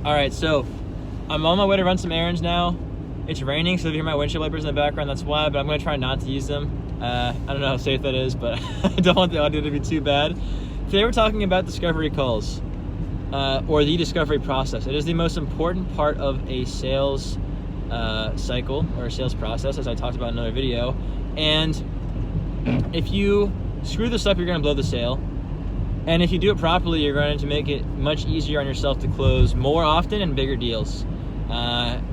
All right, so I'm on my way to run some errands now. It's raining, so if you hear my windshield wipers in the background, that's why, but I'm going to try not to use them. I don't know how safe that is, but I don't want the audio to be too bad. Today we're talking about discovery calls, or the discovery process. It is the most important part of a sales cycle or a sales process, as I talked about in another video. And if you screw this up, you're going to blow the sale. And if you do it properly, you're going to make it much easier on yourself to close more often and bigger deals.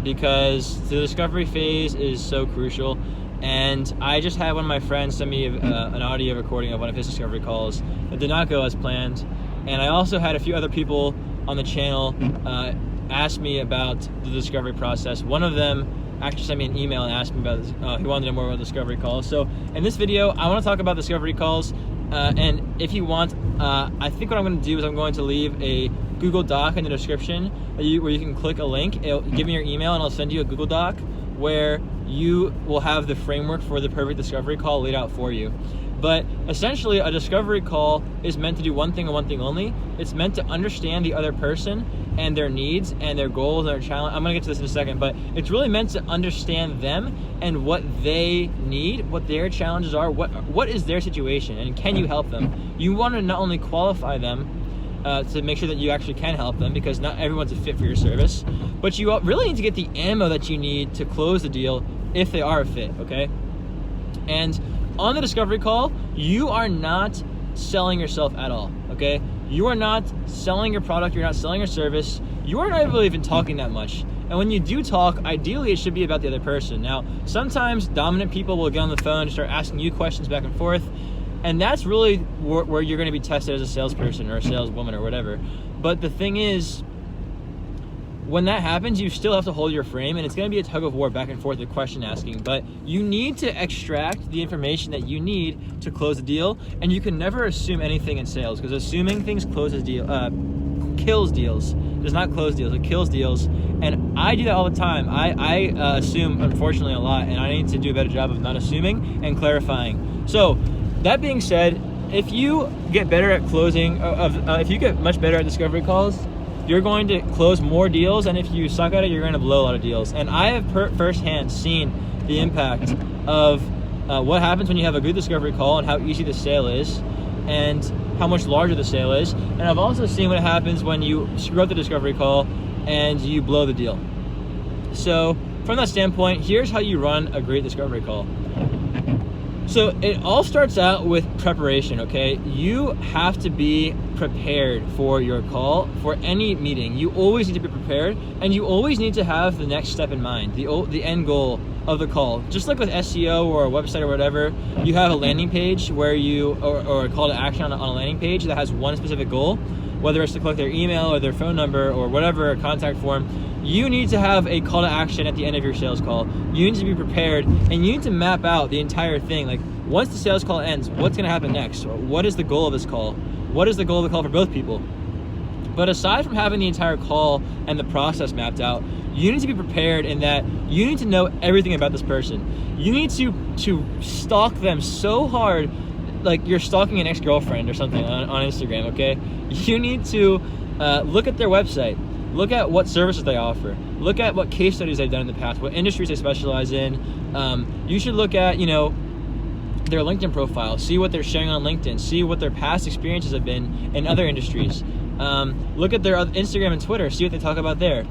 Because the discovery phase is so crucial. And I just had one of my friends send me an audio recording of one of his discovery calls that did not go as planned. And I also had a few other people on the channel ask me about the discovery process. One of them actually sent me an email and asked me about this. He wanted to know more about discovery calls. So in this video, I want to talk about discovery calls. And if you want, I think what I'm going to do is I'm going to leave a Google Doc in the description where you can click a link. It'll give me your email and I'll send you a Google Doc where you will have the framework for the perfect discovery call laid out for you. But essentially, a discovery call is meant to do one thing and one thing only. It's meant to understand the other person and their needs and their goals and their challenge. I'm going to get to this in a second, but it's really meant to understand them and what they need, what their challenges are, what is their situation, and can you help them? You want to not only qualify them to make sure that you actually can help them, because not everyone's a fit for your service, but you really need to get the ammo that you need to close the deal if they are a fit, okay? And on the discovery call, you are not selling yourself at all, okay? You are not selling your product, you're not selling your service, you are not really even talking that much. And when you do talk, ideally it should be about the other person. Now, sometimes dominant people will get on the phone and start asking you questions back and forth, and that's really where you're gonna be tested as a salesperson or a saleswoman or whatever. But the thing is, when that happens, you still have to hold your frame, and it's going to be a tug of war back and forth with question asking, but you need to extract the information that you need to close the deal, and you can never assume anything in sales, because assuming things kills deals. Does not close deals, it kills deals, and I do that all the time. I assume, unfortunately, a lot, and I need to do a better job of not assuming and clarifying. So, that being said, if you get better at closing, if you get much better at discovery calls, you're going to close more deals, and if you suck at it, you're going to blow a lot of deals. And I have firsthand seen the impact of what happens when you have a good discovery call and how easy the sale is and how much larger the sale is. And I've also seen what happens when you screw up the discovery call and you blow the deal. So from that standpoint, here's how you run a great discovery call. So it all starts out with preparation, okay? You have to be prepared for your call, for any meeting. You always need to be prepared, and you always need to have the next step in mind, the end goal of the call. Just like with SEO or a website or whatever, you have a landing page where or a call to action on a landing page that has one specific goal, whether it's to collect their email or their phone number or whatever, contact form. You need to have a call to action at the end of your sales call. You need to be prepared, and you need to map out the entire thing. Like, once the sales call ends, what's going to happen next? What is the goal of this call? What is the goal of the call for both people? But aside from having the entire call and the process mapped out, you need to be prepared in that you need to know everything about this person. You need to stalk them so hard, like you're stalking an ex-girlfriend or something on Instagram, okay? You need to look at their website. Look at what services they offer. Look at what case studies they've done in the past, what industries they specialize in. You should look at, their LinkedIn profile, see what they're sharing on LinkedIn, see what their past experiences have been in other industries. Look at their Instagram and Twitter, see what they talk about there.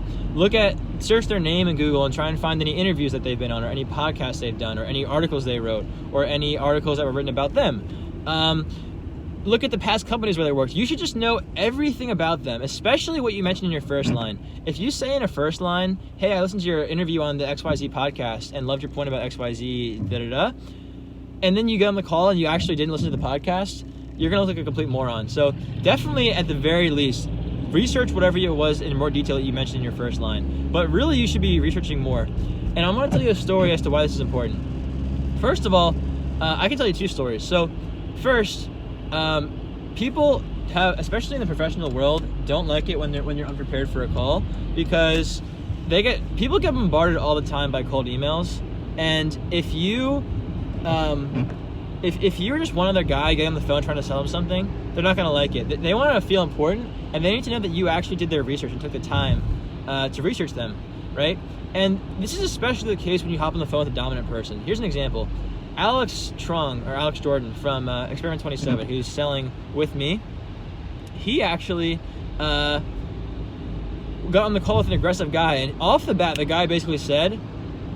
Search their name in Google and try and find any interviews that they've been on, or any podcasts they've done, or any articles they wrote, or any articles that were written about them. Look at the past companies where they worked. You should just know everything about them, especially what you mentioned in your first line. If you say in a first line, hey, I listened to your interview on the XYZ podcast and loved your point about XYZ, da-da-da, and then you get on the call and you actually didn't listen to the podcast, you're going to look like a complete moron. So definitely, at the very least, research whatever it was in more detail that you mentioned in your first line. But really, you should be researching more. And I'm going to tell you a story as to why this is important. First of all, I can tell you two stories. So first, people have, especially in the professional world, don't like it when you're unprepared for a call, because people get bombarded all the time by cold emails. And if you're just one other guy getting on the phone trying to sell them something, they're not going to like it. They want to feel important, and they need to know that you actually did their research and took the time to research them, right? And this is especially the case when you hop on the phone with a dominant person. Here's an example. Alex Jordan from Experiment 27, who's selling with me, he actually got on the call with an aggressive guy, and off the bat, the guy basically said,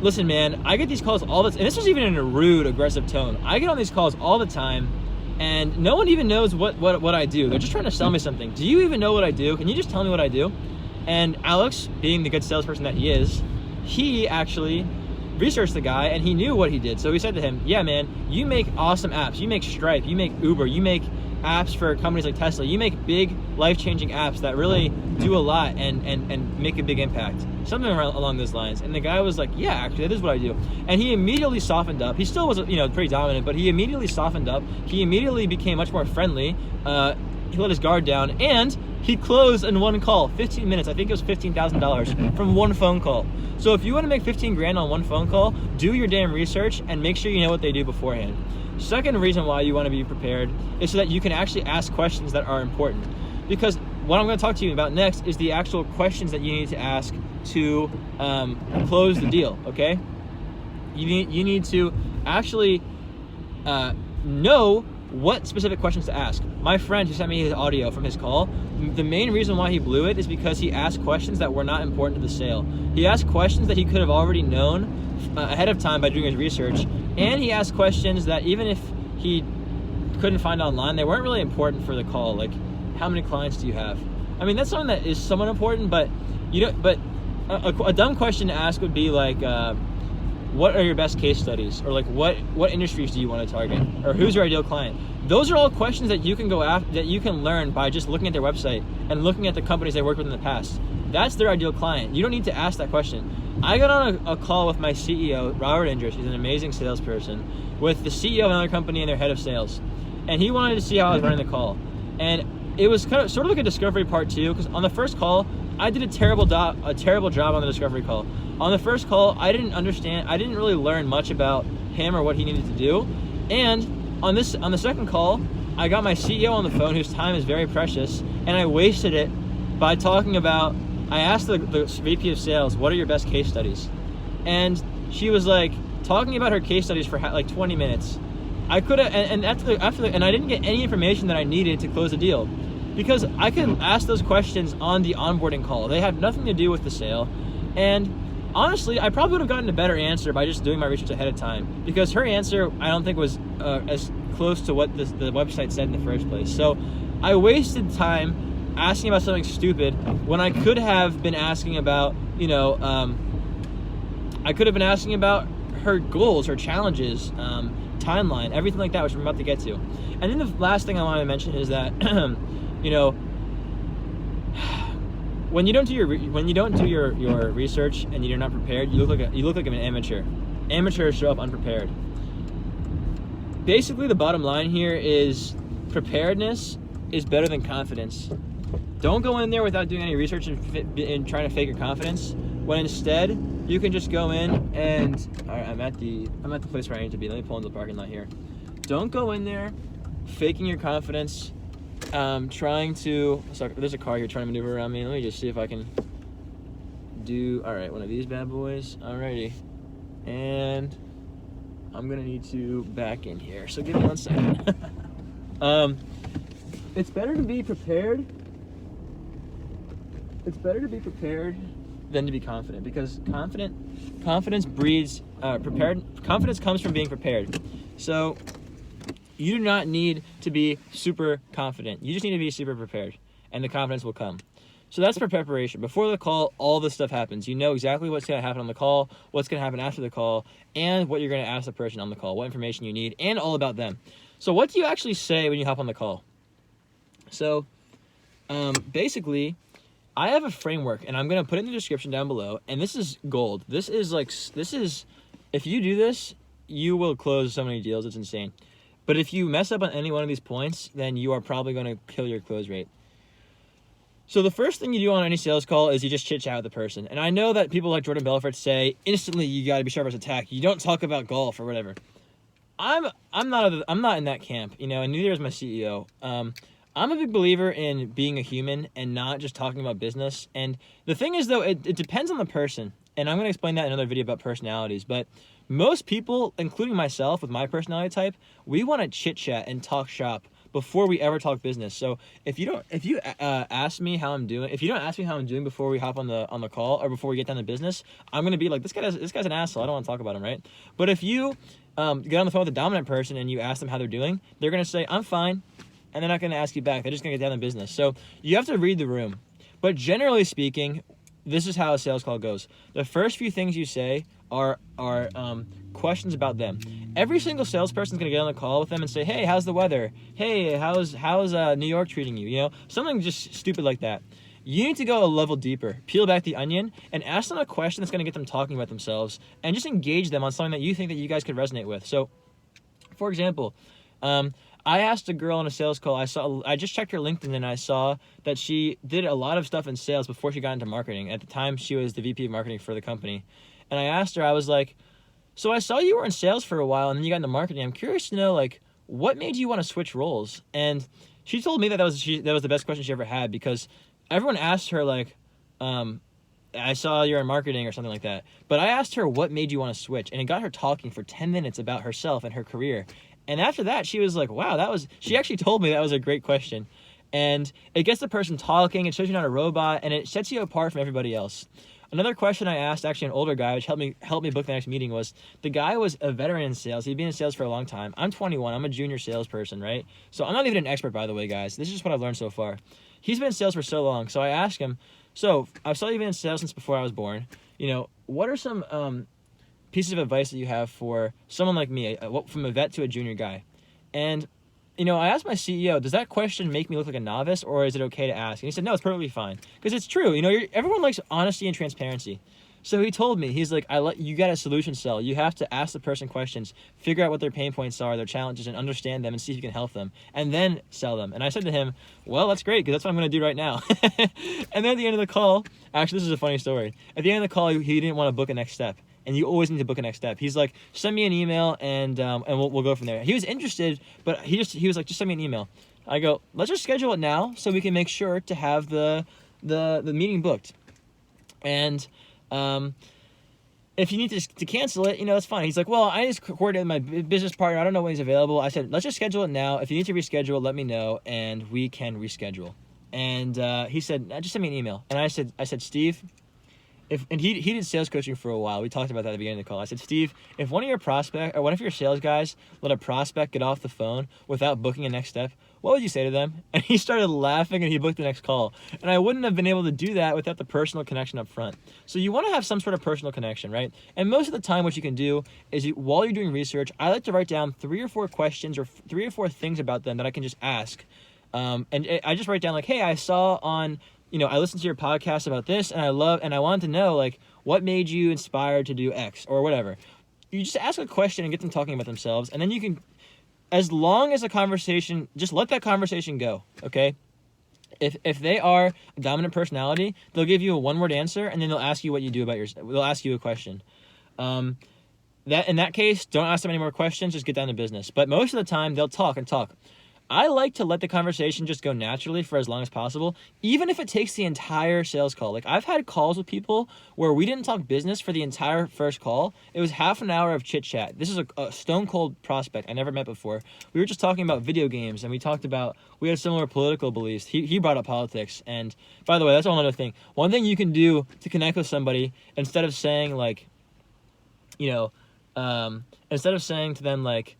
listen, man, I get these calls all the time, and this was even in a rude, aggressive tone. I get on these calls all the time, and no one even knows what I do. They're just trying to sell me something. Do you even know what I do? Can you just tell me what I do? And Alex, being the good salesperson that he is, he actually researched the guy, and he knew what he did. So he said to him, yeah, man, you make awesome apps. You make Stripe, you make Uber, you make apps for companies like Tesla. You make big, life-changing apps that really do a lot and make a big impact. Something along those lines. And the guy was like, yeah, actually, that is what I do. And he immediately softened up. He still was, pretty dominant, but he immediately softened up. He immediately became much more friendly. He let his guard down, and he closed in one call, 15 minutes. I think it was $15,000 from one phone call. So if you want to make 15 grand on one phone call, do your damn research and make sure you know what they do beforehand. Second reason why you want to be prepared is so that you can actually ask questions that are important. Because what I'm going to talk to you about next is the actual questions that you need to ask to close the deal, okay? You need to actually know what specific questions to ask. My friend who sent me his audio from his call, the main reason why he blew it is because he asked questions that were not important to the sale. He asked questions that he could have already known ahead of time by doing his research, and he asked questions that even if he couldn't find online, they weren't really important for the call. Like, how many clients do you have? I mean, that's something that is somewhat important, but a dumb question to ask would be like, what are your best case studies? Or like, what industries do you want to target? Or who's your ideal client? Those are all questions that you can go after, that you can learn by just looking at their website and looking at the companies they worked with in the past. That's their ideal client. You don't need to ask that question. I got on a call with my CEO, Robert Indris. He's an amazing salesperson, with the CEO of another company and their head of sales. And he wanted to see how I was running the call. And it was sort of like a discovery part too, because on the first call, I did a terrible job on the discovery call. On the first call, I didn't really learn much about him or what he needed to do. And on the second call, I got my CEO on the phone, whose time is very precious, and I wasted it by talking about, I asked the VP of sales, what are your best case studies? And she was like talking about her case studies for like 20 minutes. I could have, and I didn't get any information that I needed to close the deal, because I could ask those questions on the onboarding call. They have nothing to do with the sale. And honestly, I probably would have gotten a better answer by just doing my research ahead of time, because her answer, I don't think, was as close to what the website said in the first place. So I wasted time asking about something stupid when I could have been asking about, her goals, her challenges, timeline, everything like that, which I'm about to get to. And then the last thing I want to mention is that, when you don't do your research and you're not prepared, you look like an amateur. Amateurs show up unprepared. Basically, the bottom line here is preparedness is better than confidence. Don't go in there without doing any research and trying to fake your confidence, when instead you can just go in and, all right, I'm at the place where I need to be. Let me pull into the parking lot here. Don't go in there faking your confidence, trying to, sorry, there's a car here trying to maneuver around me. Let me just see if I can do, all right, one of these bad boys. Alrighty. And I'm gonna need to back in here, so give me 1 second. It's better to be prepared. It's better to be prepared than to be confident, because confidence breeds confidence comes from being prepared. So you do not need to be super confident. You just need to be super prepared, and the confidence will come. So that's for preparation. Before the call, all this stuff happens. You know exactly what's going to happen on the call, what's going to happen after the call, and what you're going to ask the person on the call, what information you need, and all about them. So what do you actually say when you hop on the call? So basically, I have a framework, and I'm going to put it in the description down below, and this is gold. This is, if you do this, you will close so many deals, it's insane. But if you mess up on any one of these points, then you are probably going to kill your close rate. So the first thing you do on any sales call is you just chit-chat with the person. And I know that people like Jordan Belfort say, instantly you got to be sharp as a tack. You don't talk about golf or whatever. I'm not in that camp, and neither is my CEO. I'm a big believer in being a human and not just talking about business. And the thing is, though, it depends on the person. And I'm going to explain that in another video about personalities. But most people, including myself with my personality type, we want to chit chat and talk shop before we ever talk business. So if you ask me how I'm doing, if you don't ask me how I'm doing before we hop on the call or before we get down to business, I'm gonna be like, this guy's an asshole. I don't want to talk about him, right? But if you get on the phone with a dominant person and you ask them how they're doing, they're gonna say, I'm fine, and they're not gonna ask you back. They're just gonna get down to business. So you have to read the room. But generally speaking, this is how a sales call goes. The first few things you say are questions about them. Every single salesperson is going to get on the call with them and say, hey, how's the weather? Hey, how's New York treating you? You know, something just stupid like that. You need to go a level deeper, peel back the onion, and ask them a question that's going to get them talking about themselves, and just engage them on something that you think that you guys could resonate with. So, for example, I asked a girl on a sales call, I just checked her LinkedIn and I saw that she did a lot of stuff in sales before she got into marketing. At the time, she was the VP of marketing for the company. And I asked her, I was like, so I saw you were in sales for a while and then you got into marketing. I'm curious to know, like, what made you want to switch roles? And she told me that was the best question she ever had, because everyone asked her, like, I saw you're in marketing or something like that. But I asked her, what made you want to switch? And it got her talking for 10 minutes about herself and her career. And after that, she was like, wow, she actually told me that was a great question. And it gets the person talking, it shows you're not a robot, and it sets you apart from everybody else. Another question I asked, actually an older guy, which helped me book the next meeting, was the guy was a veteran in sales. He'd been in sales for a long time. I'm 21. I'm a junior salesperson, right? So I'm not even an expert, by the way, guys. This is just what I've learned so far. He's been in sales for so long. So I asked him, so I saw you've been in sales since before I was born. You know, what are some pieces of advice that you have for someone like me, from a vet to a junior guy? And you know, I asked my CEO, does that question make me look like a novice, or is it okay to ask? And he said, no, it's perfectly fine. Because it's true. You know, everyone likes honesty and transparency. So he told me, he's like, you got a solution sell. You have to ask the person questions, figure out what their pain points are, their challenges, and understand them and see if you can help them, and then sell them. And I said to him, well, that's great, because that's what I'm going to do right now. And then at the end of the call, actually, this is a funny story. At the end of the call, he didn't want to book a next step. And you always need to book a next step. He's like, send me an email and we'll go from there. He was interested, but he was like, just send me an email. I go, let's just schedule it now so we can make sure to have the meeting booked. And if you need to cancel it, you know, it's fine. He's like, well, I just coordinated with my business partner. I don't know when he's available. I said, let's just schedule it now. If you need to reschedule, let me know and we can reschedule. And he said, just send me an email. And I said, Steve, and he did sales coaching for a while. We talked about that at the beginning of the call. I said, Steve, if one of your sales guys let a prospect get off the phone without booking a next step, what would you say to them? And he started laughing and he booked the next call. And I wouldn't have been able to do that without the personal connection up front. So you want to have some sort of personal connection, right? And most of the time what you can do is while you're doing research, I like to write down 3 or 4 questions or 3 or 4 things about them that I can just ask. And I just write down like, hey, I saw on... You know, I listened to your podcast about this, and I wanted to know, like, what made you inspired to do X or whatever. You just ask a question and get them talking about themselves, and then you can, as long as a conversation, just let that conversation go, okay? If they are a dominant personality, they'll give you a one-word answer, and then they'll ask you what you do about they'll ask you a question. That in that case, don't ask them any more questions, just get down to business. But most of the time, they'll talk and talk. I like to let the conversation just go naturally for as long as possible, even if it takes the entire sales call. Like, I've had calls with people where we didn't talk business for the entire first call. It was half an hour of chit chat. This is a stone cold prospect I never met before. We were just talking about video games, and we had similar political beliefs. He brought up politics. And by the way, that's a whole other thing. One thing you can do to connect with somebody, instead of saying like, instead of saying to them like,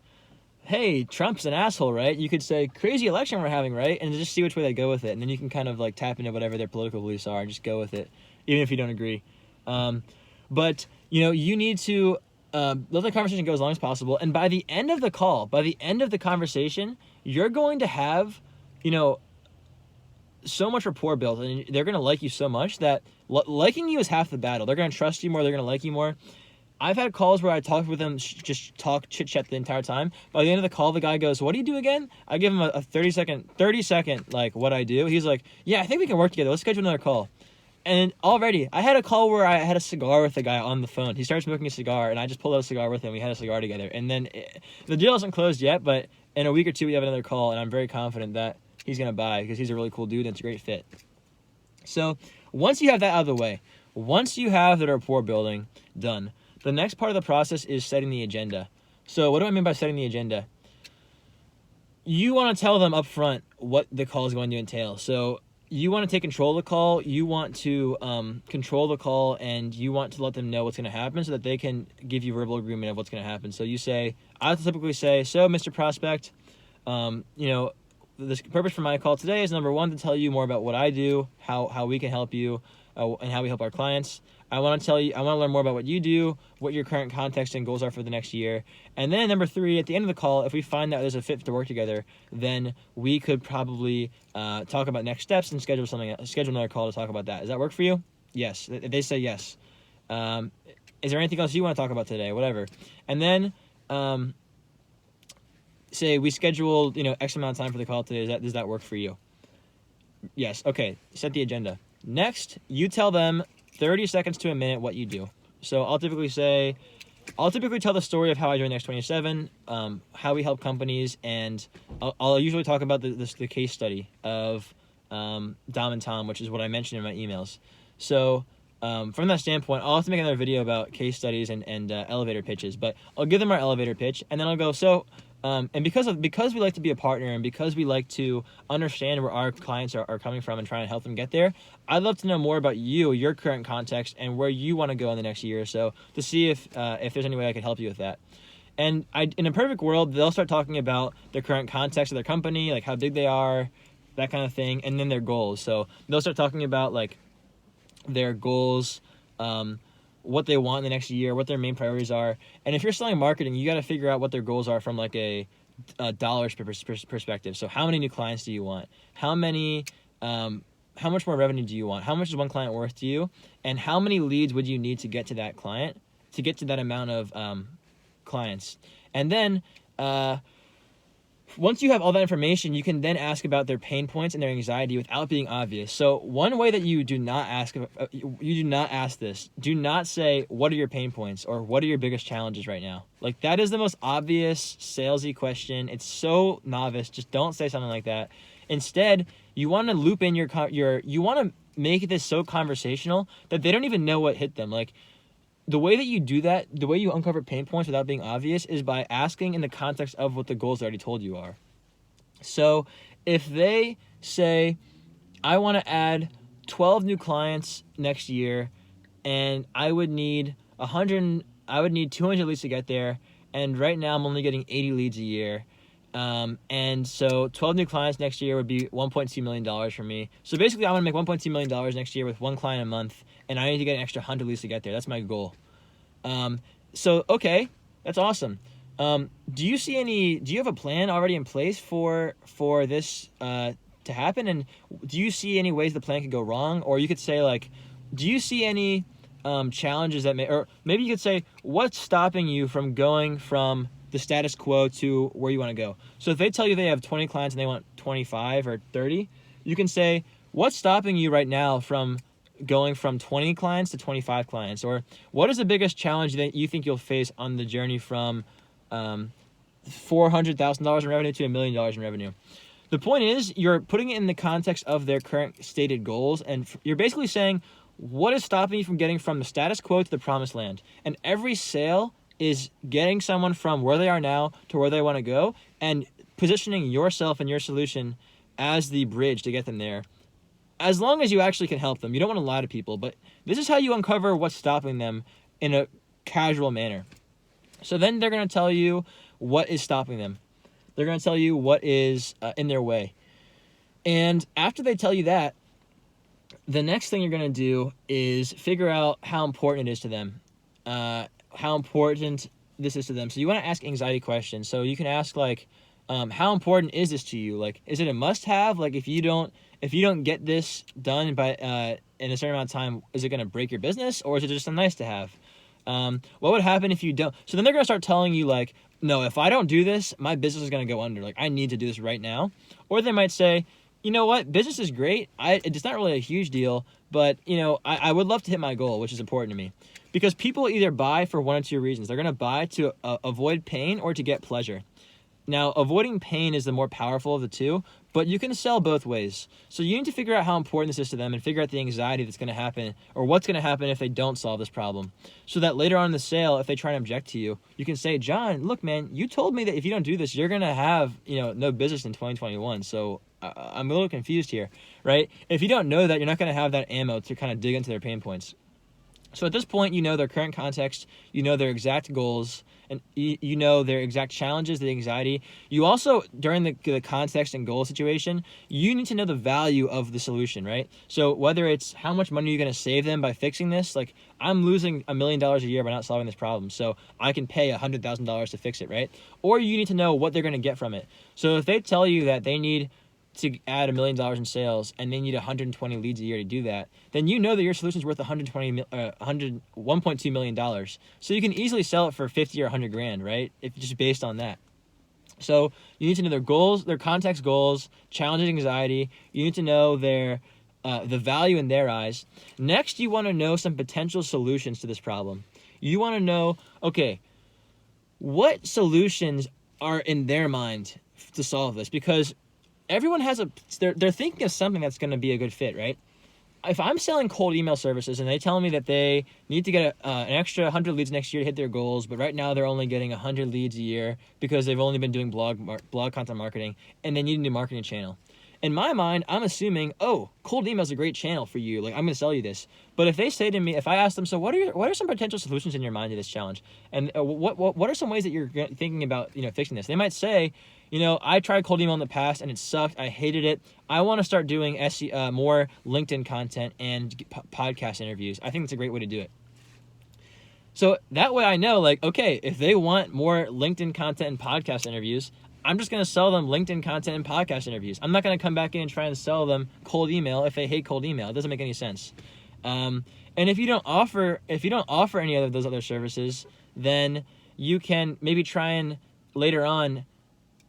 hey, Trump's an asshole, right? You could say, crazy election we're having, right? And just see which way they go with it. And then you can kind of like tap into whatever their political beliefs are and just go with it, even if you don't agree. But, you need to let the conversation go as long as possible. And by the end of the call, by the end of the conversation, you're going to have, so much rapport built. And they're going to like you so much that liking you is half the battle. They're going to trust you more. They're going to like you more. I've had calls where I talked with them, just talk, chit-chat the entire time. By the end of the call, the guy goes, what do you do again? I give him a 30-second, like, what I do. He's like, yeah, I think we can work together. Let's schedule another call. And already, I had a call where I had a cigar with the guy on the phone. He started smoking a cigar, and I just pulled out a cigar with him. We had a cigar together. And then the deal isn't closed yet, but in a week or two, we have another call, and I'm very confident that he's going to buy because he's a really cool dude and it's a great fit. So once you have that out of the way, once you have the rapport building done, the next part of the process is setting the agenda. So what do I mean by setting the agenda? You want to tell them up front what the call is going to entail. So you want to take control of the call. You want to control the call, and you want to let them know what's going to happen so that they can give you verbal agreement of what's going to happen. So you say, I typically say, so Mr. Prospect, the purpose for my call today is, number one, to tell you more about what I do, how we can help you, and how we help our clients. I want to learn more about what you do, what your current context and goals are for the next year. And then number three, at the end of the call, if we find that there's a fit to work together, then we could probably talk about next steps and schedule another call to talk about that. Does that work for you? Yes. They say yes. Is there anything else you want to talk about today? Whatever. And then say we scheduled, X amount of time for the call today. Does that work for you? Yes. Okay. Set the agenda. Next, you tell them 30 seconds to a minute what you do. So I'll typically tell the story of how I joined X27, how we help companies, and I'll usually talk about the case study of Dom and Tom, which is what I mentioned in my emails. So from that standpoint, I'll have to make another video about case studies and elevator pitches, but I'll give them our elevator pitch, and then I'll go, and because we like to be a partner and because we like to understand where our clients are coming from and trying to help them get there, I'd love to know more about you, your current context, and where you want to go in the next year or so to see if there's any way I could help you with that. And in a perfect world, they'll start talking about the current context of their company, like how big they are, that kind of thing, and then their goals. So they'll start talking about like their goals, what they want in the next year, what their main priorities are. And if you're selling marketing, you got to figure out what their goals are from like a dollars perspective. So how many new clients do you want? How much more revenue do you want? How much is one client worth to you? And how many leads would you need to get to that client, to get to that amount of clients? And then once you have all that information, you can then ask about their pain points and their anxiety without being obvious. So one way that you do not ask this, do not say, what are your pain points or what are your biggest challenges right now? Like that is the most obvious salesy question. It's so novice. Just don't say something like that. Instead, you want to loop in you want to make this so conversational that they don't even know what hit them. Like the way that you do that, the way you uncover pain points without being obvious is by asking in the context of what the goals I already told you are. So if they say, I want to add 12 new clients next year and I would need 200 leads to get there. And right now I'm only getting 80 leads a year. And so 12 new clients next year would be $1.2 million for me. So basically I want to make $1.2 million next year with one client a month, and I need to get an extra 100 leads to get there. That's my goal. So, okay, that's awesome. Do you have a plan already in place for this, to happen? And do you see any ways the plan could go wrong? Or you could say like, do you see any, challenges or maybe you could say, what's stopping you from going from the status quo to where you want to go? So if they tell you they have 20 clients and they want 25 or 30, you can say, what's stopping you right now from going from 20 clients to 25 clients? Or what is the biggest challenge that you think you'll face on the journey from $400,000 in revenue to $1 million in revenue? The point is, you're putting it in the context of their current stated goals, and you're basically saying, what is stopping you from getting from the status quo to the promised land? And every sale is getting someone from where they are now to where they want to go and positioning yourself and your solution as the bridge to get them there. As long as you actually can help them. You don't want to lie to people, but this is how you uncover what's stopping them in a casual manner. So then they're going to tell you what is stopping them. They're going to tell you what is in their way. And after they tell you that, the next thing you're going to do is figure out how important it is to them. How important this is to them. So you want to ask anxiety questions. So you can ask like, how important is this to you? Like, is it a must-have? Like, if you don't get this done by in a certain amount of time, is it going to break your business, or is it just a nice to have? What would happen if you don't? So then they're going to start telling you like, no, if I don't do this, my business is going to go under. Like, I need to do this right now. Or they might say, you know what, business is great. It's not really a huge deal, but I would love to hit my goal, which is important to me. Because people either buy for one or two reasons. They're going to buy to avoid pain or to get pleasure. Now, avoiding pain is the more powerful of the two, but you can sell both ways. So you need to figure out how important this is to them and figure out the anxiety that's going to happen or what's going to happen if they don't solve this problem. So that later on in the sale, if they try and object to you, you can say, John, look, man, you told me that if you don't do this, you're going to have, no business in 2021. So I'm a little confused here, right? If you don't know that, you're not going to have that ammo to kind of dig into their pain points. So at this point, you know their current context, you know their exact goals, and you know their exact challenges, the anxiety. You also, during the context and goal situation, you need to know the value of the solution, right? So whether it's how much money you're going to save them by fixing this, like I'm losing $1 million a year by not solving this problem, so I can pay $100,000 to fix it, right? Or you need to know what they're going to get from it. So if they tell you that they need to add $1 million in sales and they need 120 leads a year to do that, then you know that your solution is worth $1.2 million. So you can easily sell it for 50 or 100 grand, right? If just based on that. So you need to know their goals, their context goals, challenges, anxiety. You need to know their the value in their eyes. Next, you want to know some potential solutions to this problem. You want to know, okay, what solutions are in their mind to solve this? Because everyone has they're thinking of something that's going to be a good fit, right? If I'm selling cold email services and they tell me that they need to get an extra 100 leads next year to hit their goals, but right now they're only getting 100 leads a year because they've only been doing blog content marketing and they need a new marketing channel. In my mind, I'm assuming, cold email is a great channel for you. Like, I'm going to sell you this. But if they say to me, if I ask them, so what are some potential solutions in your mind to this challenge? And what are some ways that you're thinking about, fixing this? They might say, I tried cold email in the past and it sucked. I hated it. I want to start doing more LinkedIn content and podcast interviews. I think it's a great way to do it. So that way I know, like, okay, if they want more LinkedIn content and podcast interviews, I'm just going to sell them LinkedIn content and podcast interviews. I'm not going to come back in and try and sell them cold email if they hate cold email. It doesn't make any sense. And if you don't offer any of those other services, then you can maybe try and later on,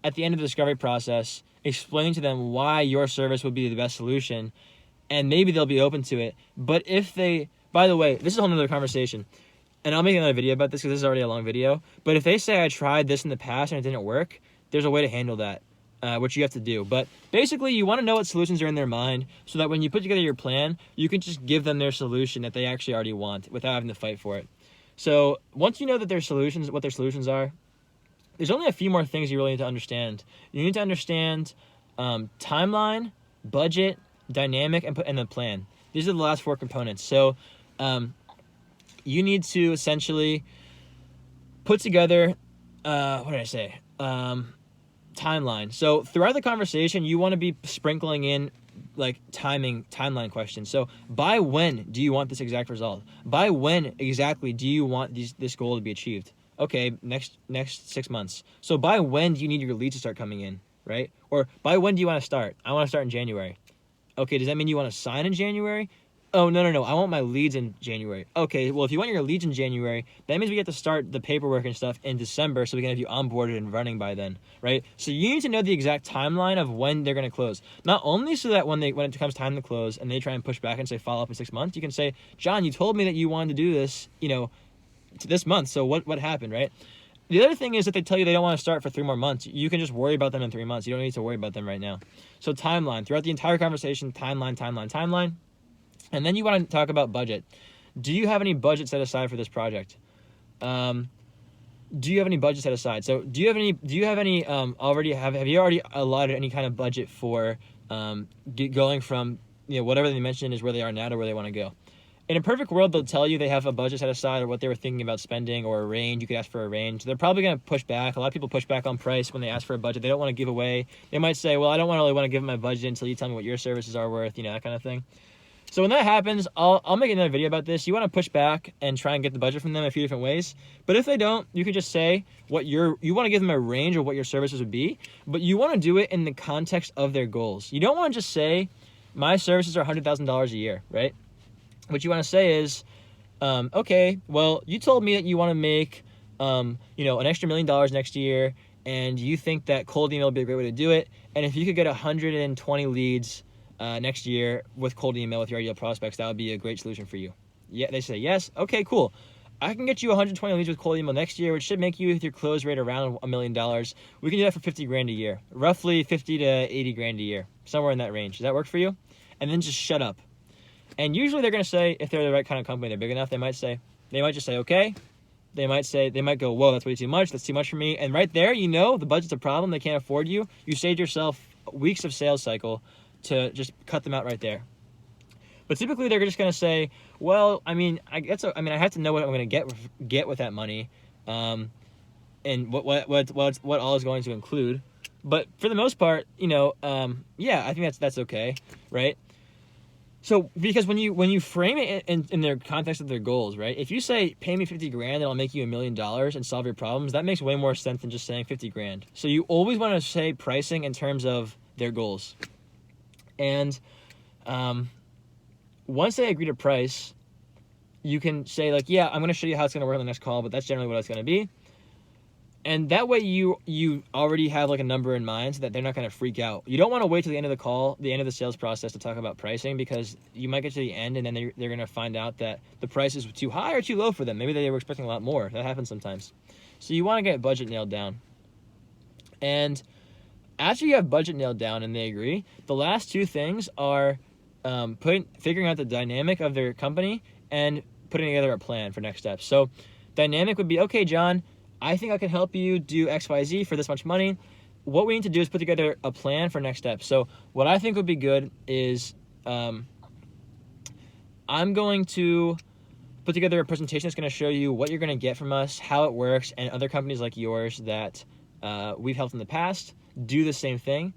at the end of the discovery process, explain to them why your service would be the best solution, and maybe they'll be open to it. But if they, by the way, this is a whole nother conversation, and I'll make another video about this because this is already a long video, but if they say I tried this in the past and it didn't work, there's a way to handle that, which you have to do. But basically, you want to know what solutions are in their mind so that when you put together your plan, you can just give them their solution that they actually already want without having to fight for it. So once you know that what their solutions are, there's only a few more things you really need to understand. You need to understand timeline, budget, dynamic, and the plan. These are the last 4 components. So you need to essentially put together, timeline. So throughout the conversation, you want to be sprinkling in like timeline questions. So by when do you want this exact result? By when exactly do you want this goal to be achieved? Okay, next 6 months. So by when do you need your leads to start coming in, right? Or by when do you want to start? I want to start in January. Okay, does that mean you want to sign in January? Oh, no. I want my leads in January. Okay, well, if you want your leads in January, that means we get to start the paperwork and stuff in December so we can have you onboarded and running by then, right? So you need to know the exact timeline of when they're going to close. Not only so that when it comes time to close and they try and push back and say follow up in 6 months, you can say, John, you told me that you wanted to do this, this month, so what happened, right? The other thing is that they tell you they don't want to start for 3 more months. You can just worry about them in 3 months. You don't need to worry about them right now. So timeline. Throughout the entire conversation, timeline. And then you want to talk about budget. Do you have any budget set aside for this project? Do you have any budget set aside? So have you already allotted any kind of budget for going from, whatever they mentioned is where they are now to where they want to go? In a perfect world, they'll tell you they have a budget set aside or what they were thinking about spending or a range. You could ask for a range. They're probably going to push back. A lot of people push back on price when they ask for a budget. They don't want to give away. They might say, well, I don't really want to give my budget until you tell me what your services are worth, that kind of thing. So when that happens, I'll make another video about this. You want to push back and try and get the budget from them a few different ways. But if they don't, you can just say you want to give them a range of what your services would be, but you want to do it in the context of their goals. You don't want to just say, my services are $100,000 a year, right? What you want to say is, okay, well, you told me that you want to make, an extra $1 million next year, and you think that cold email would be a great way to do it. And if you could get 120 leads next year with cold email with your ideal prospects, that would be a great solution for you. Yeah, they say yes. Okay, cool. I can get you 120 leads with cold email next year, which should make you with your close rate around $1 million. We can do that for 50 grand a year, roughly 50 to 80 grand a year, somewhere in that range. Does that work for you? And then just shut up. And usually they're going to say, if they're the right kind of company, they're big enough, they might just say, okay. They might go, whoa, that's way too much. That's too much for me. And right there, the budget's a problem. They can't afford you. You saved yourself weeks of sales cycle to just cut them out right there. But typically they're just going to say, well, I have to know what I'm going to get with that money, and what all is going to include. But for the most part, I think that's okay, right? So because when you frame it in their context of their goals, right? If you say, pay me 50 grand and I'll make you $1 million and solve your problems, that makes way more sense than just saying 50 grand. So you always want to say pricing in terms of their goals. And once they agree to price, you can say like, yeah, I'm going to show you how it's going to work on the next call, but that's generally what it's going to be. And that way you already have like a number in mind so that they're not going to freak out. You don't want to wait till the end of the call, the end of the sales process to talk about pricing, because you might get to the end and then they're going to find out that the price is too high or too low for them. Maybe they were expecting a lot more. That happens sometimes. So you want to get budget nailed down. And after you have budget nailed down and they agree, the last two things are figuring out the dynamic of their company and putting together a plan for next steps. So dynamic would be, okay, John, I think I can help you do XYZ for this much money. What we need to do is put together a plan for next steps. So what I think would be good is I'm going to put together a presentation that's going to show you what you're going to get from us, how it works, and other companies like yours that we've helped in the past do the same thing.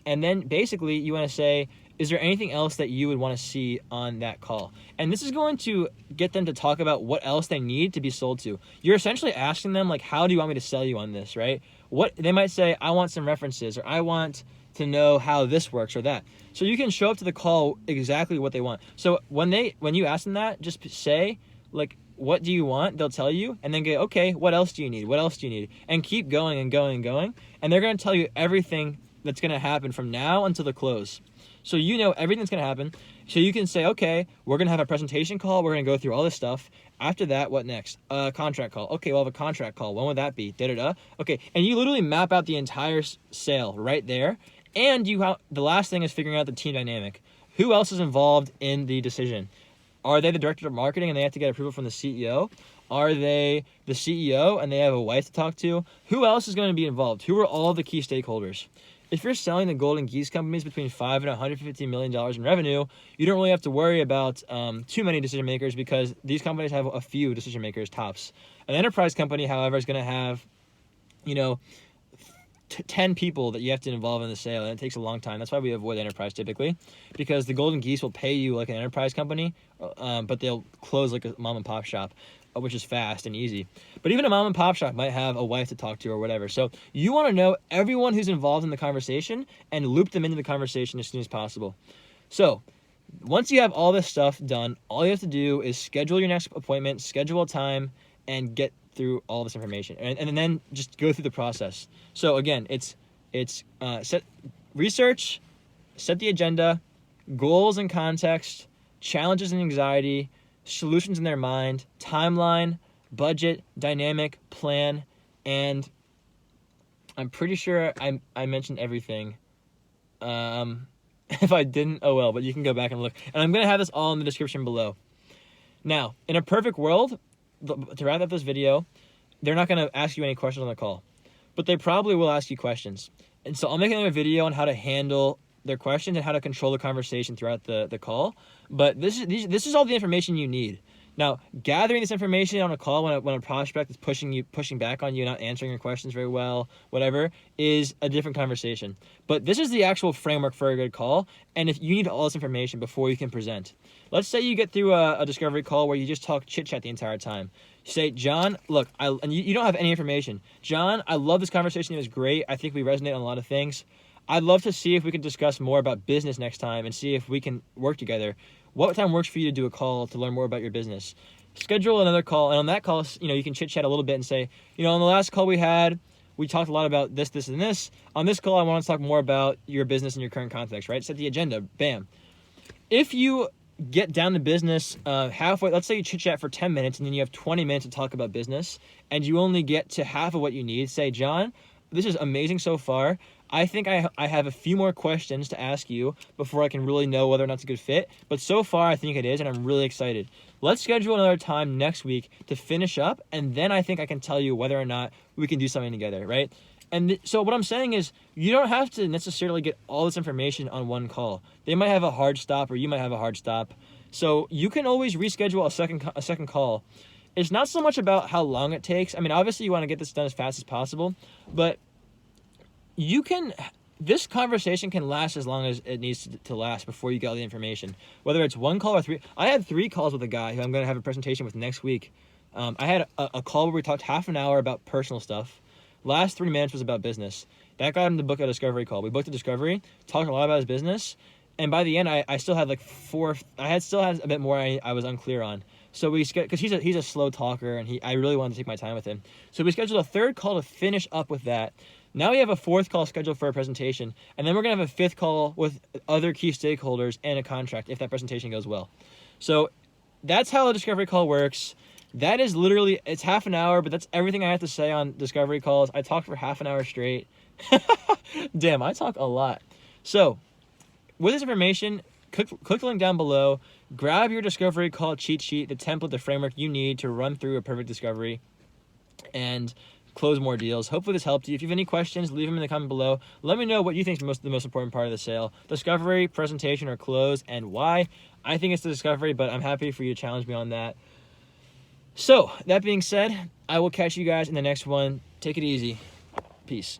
And then basically you want to say, is there anything else that you would want to see on that call? And this is going to get them to talk about what else they need to be sold to. You're essentially asking them, like, how do you want me to sell you on this, right? What they might say, I want some references, or I want to know how this works or that. So you can show up to the call exactly what they want. So when you ask them that, just say, like, what do you want? They'll tell you, and then go, okay, what else do you need? What else do you need? And keep going and going and going. And they're going to tell you everything that's going to happen from now until the close. So you know everything that's going to happen. So you can say, okay, we're going to have a presentation call. We're going to go through all this stuff. After that, what next? Contract call. Okay, we'll have a contract call. When would that be? Da-da-da. Okay, and you literally map out the entire sale right there. And the last thing is figuring out the team dynamic. Who else is involved in the decision? Are they the director of marketing and they have to get approval from the CEO? Are they the CEO and they have a wife to talk to? Who else is going to be involved? Who are all the key stakeholders? If you're selling the Golden Geese companies between $5 and $150 million in revenue, you don't really have to worry about too many decision makers, because these companies have a few decision makers tops. An enterprise company, however, is going to have, 10 people that you have to involve in the sale, and it takes a long time. That's why we avoid enterprise typically, because the Golden Geese will pay you like an enterprise company, but they'll close like a mom and pop shop, which is fast and easy. But even a mom and pop shop might have a wife to talk to or whatever. So you want to know everyone who's involved in the conversation and loop them into the conversation as soon as possible. So once you have all this stuff done, all you have to do is schedule your next appointment, schedule a time, and get through all this information. And then just go through the process. So again, it's set research, set the agenda, goals and context, challenges and anxiety, solutions in their mind, timeline, budget, dynamic, plan, and I'm pretty sure I mentioned everything. If I didn't, oh well, but you can go back and look. And I'm going to have this all in the description below. Now, in a perfect world, to wrap up this video, they're not going to ask you any questions on the call, but they probably will ask you questions. And so I'll make another video on how to handle their questions and how to control the conversation throughout the call. But this is all the information you need. Now, gathering this information on a call when a prospect is pushing back on you, not answering your questions very well, whatever, is a different conversation. But this is the actual framework for a good call, and if you need all this information before you can present. Let's say you get through a discovery call where you just talk chit-chat the entire time. You say, John, look, and you don't have any information. John, I love this conversation. It was great. I think we resonate on a lot of things. I'd love to see if we can discuss more about business next time and see if we can work together. What time works for you to do a call to learn more about your business? Schedule another call, and on that call, you can chit-chat a little bit and say, on the last call we had, we talked a lot about this, this, and this. On this call, I want to talk more about your business and your current context, right? Set the agenda, bam. If you get down to business halfway. Let's say you chit chat for 10 minutes and then you have 20 minutes to talk about business and you only get to half of what you need. Say, John, this is amazing so far. I think I have a few more questions to ask you before I can really know whether or not it's a good fit. But so far, I think it is, and I'm really excited. Let's schedule another time next week to finish up, and then I think I can tell you whether or not we can do something together, right? And so what I'm saying is you don't have to necessarily get all this information on one call. They might have a hard stop, or you might have a hard stop. So you can always reschedule a second call. It's not so much about how long it takes. I mean, obviously you want to get this done as fast as possible, but this conversation can last as long as it needs to last before you get all the information. Whether it's one call or three. I had 3 calls with a guy who I'm going to have a presentation with next week. I had a call where we talked half an hour about personal stuff. Last 3 minutes was about business. That got him to book a discovery call. We booked a discovery, talked a lot about his business, and by the end, I still had like 4. Still had a bit more I was unclear on. So because he's a slow talker, and I really wanted to take my time with him. So we scheduled a 3rd call to finish up with that. Now we have a 4th call scheduled for a presentation, and then we're going to have a 5th call with other key stakeholders and a contract if that presentation goes well. So that's how a discovery call works. That is literally, it's half an hour, but that's everything I have to say on discovery calls. I talk for half an hour straight. Damn, I talk a lot. So with this information, click the link down below, grab your discovery call cheat sheet, the template, the framework you need to run through a perfect discovery, and close more deals. Hopefully this helped you. If you have any questions, leave them in the comment below. Let me know what you think is the most important part of the sale. Discovery, presentation, or close, and why. I think it's the discovery, but I'm happy for you to challenge me on that. So, that being said, I will catch you guys in the next one. Take it easy. Peace.